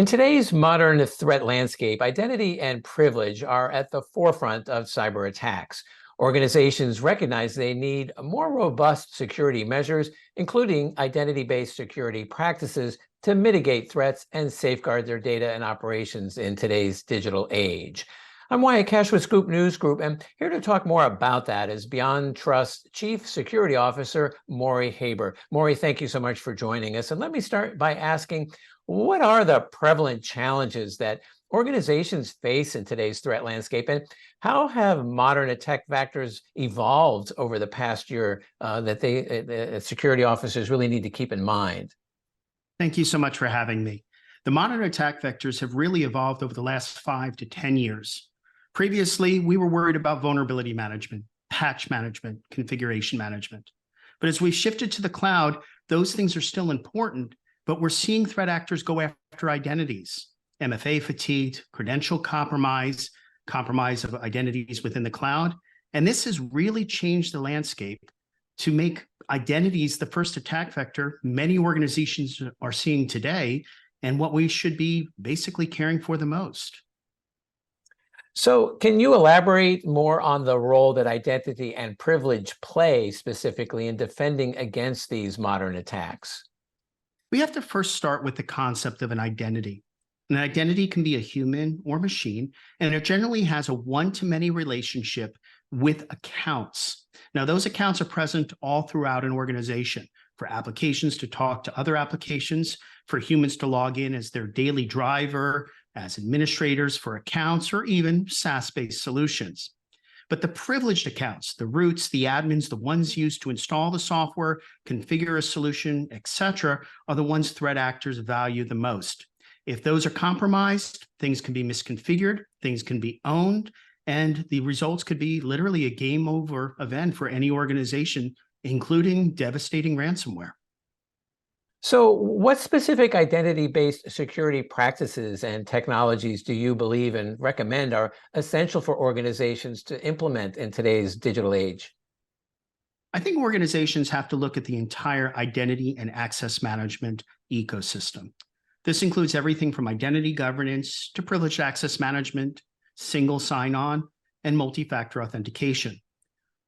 In today's modern threat landscape, identity and privilege are at the forefront of cyber attacks. Organizations recognize they need more robust security measures, including identity-based security practices, to mitigate threats and safeguard their data and operations in today's digital age. I'm Wyatt Cash with Scoop News Group, and here to talk more about that is BeyondTrust Chief Security Officer Morey Haber. Morey, thank you so much for joining us. And let me start by asking, what are the prevalent challenges that organizations face in today's threat landscape, and how have modern attack vectors evolved over the past year that the security officers really need to keep in mind? Thank you so much for having me. The modern attack vectors have really evolved over the last 5 to 10 years. Previously, we were worried about vulnerability management, patch management, configuration management. But as we've shifted to the cloud, those things are still important, but we're seeing threat actors go after identities, MFA fatigued, credential compromise, compromise of identities within the cloud. And this has really changed the landscape to make identities the first attack vector many organizations are seeing today, and what we should be basically caring for the most. So can you elaborate more on the role that identity and privilege play specifically in defending against these modern attacks? We have to first start with the concept of an identity. An identity can be a human or machine, and it generally has a one-to-many relationship with accounts. Now, those accounts are present all throughout an organization, for applications to talk to other applications, for humans to log in as their daily driver, as administrators for accounts, or even SaaS-based solutions. But the privileged accounts, the roots, the admins, the ones used to install the software, configure a solution, etc., are the ones threat actors value the most. If those are compromised, things can be misconfigured, things can be owned, and the results could be literally a game over event for any organization, including devastating ransomware. So what specific identity-based security practices and technologies do you believe and recommend are essential for organizations to implement in today's digital age? I think organizations have to look at the entire identity and access management ecosystem. This includes everything from identity governance to privileged access management, single sign-on, and multi-factor authentication.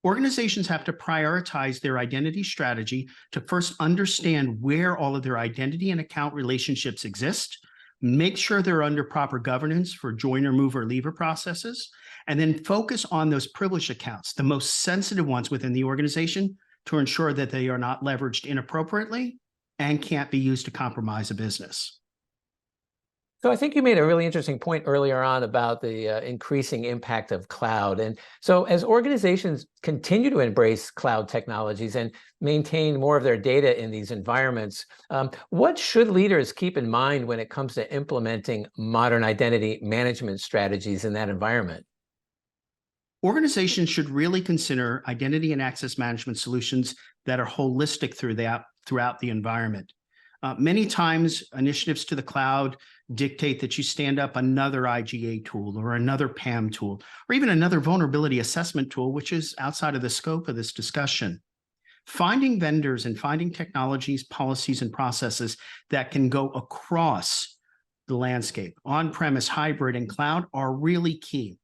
Organizations have to prioritize their identity strategy to first understand where all of their identity and account relationships exist, make sure they're under proper governance for joiner, mover, leaver processes, and then focus on those privileged accounts, the most sensitive ones within the organization, to ensure that they are not leveraged inappropriately and can't be used to compromise a business. So I think you made a really interesting point earlier on about the increasing impact of cloud. And so as organizations continue to embrace cloud technologies and maintain more of their data in these environments, what should leaders keep in mind when it comes to implementing modern identity management strategies in that environment? Organizations should really consider identity and access management solutions that are holistic throughout the environment. Many times, initiatives to the cloud dictate that you stand up another IGA tool or another PAM tool, or even another vulnerability assessment tool, which is outside of the scope of this discussion. Finding vendors and finding technologies, policies, and processes that can go across the landscape, on-premise, hybrid, and cloud, are really key.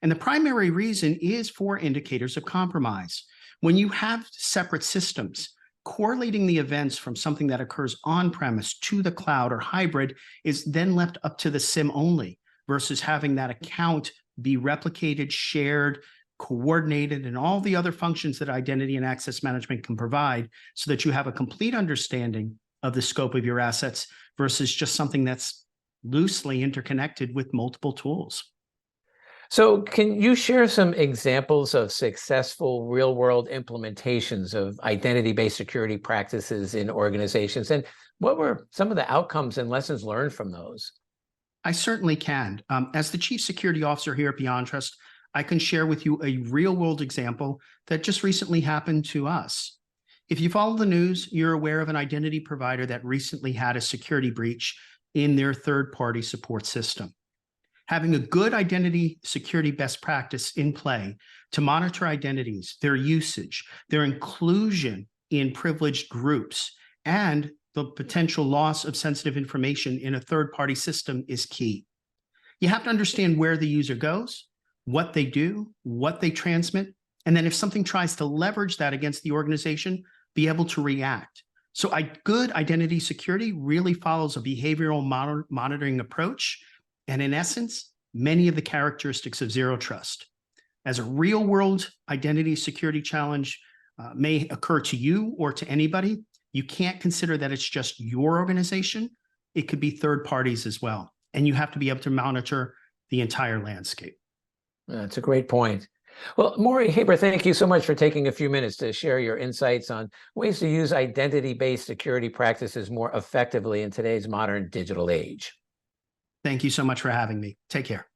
And the primary reason is for indicators of compromise. When you have separate systems, correlating the events from something that occurs on-premise to the cloud or hybrid is then left up to the SIM only, versus having that account be replicated, shared, coordinated, and all the other functions that identity and access management can provide, so that you have a complete understanding of the scope of your assets versus just something that's loosely interconnected with multiple tools. So can you share some examples of successful real-world implementations of identity-based security practices in organizations? And what were some of the outcomes and lessons learned from those? I certainly can. As the Chief Security Officer here at BeyondTrust, I can share with you a real-world example that just recently happened to us. If you follow the news, you're aware of an identity provider that recently had a security breach in their third-party support system. Having a good identity security best practice in play to monitor identities, their usage, their inclusion in privileged groups, and the potential loss of sensitive information in a third-party system is key. You have to understand where the user goes, what they do, what they transmit, and then if something tries to leverage that against the organization, be able to react. So good identity security really follows a behavioral monitoring approach, and in essence, many of the characteristics of zero trust. As a real-world identity security challenge may occur to you or to anybody, you can't consider that it's just your organization. It could be third parties as well. And you have to be able to monitor the entire landscape. That's a great point. Well, Morey Haber, thank you so much for taking a few minutes to share your insights on ways to use identity-based security practices more effectively in today's modern digital age. Thank you so much for having me. Take care.